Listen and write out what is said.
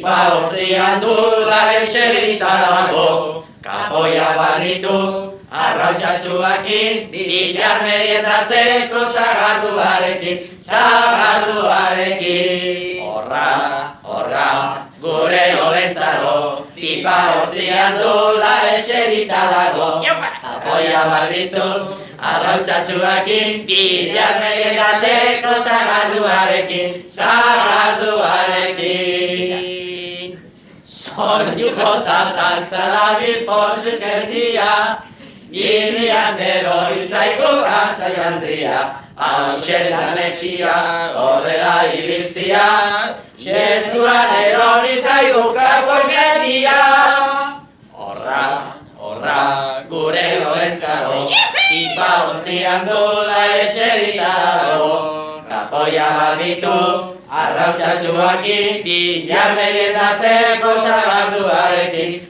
pipa hortzian dula eserita dago, kapoia baditu, arrautzatxuakin, bilar meriendatzeko zagarduarekin. Horra, gure olentzaro, pipa hortzian dula eserita dago, kapoia baditu, arrautzatxuakin, bilar meriendatzeko zagarduarekin. Soinu jota dantzalabil posez gertia, ginean erori zaigu gantzai handria, hauxetan ekia, horrela ibiltzia, xestuan erori zaigu kapoz gertia. Horra, gure olentzaro, pipa ontzian dula eserita dago, kapoia baditu, arrautzatxuakin, bilar meriendatzeko zagarduarekin.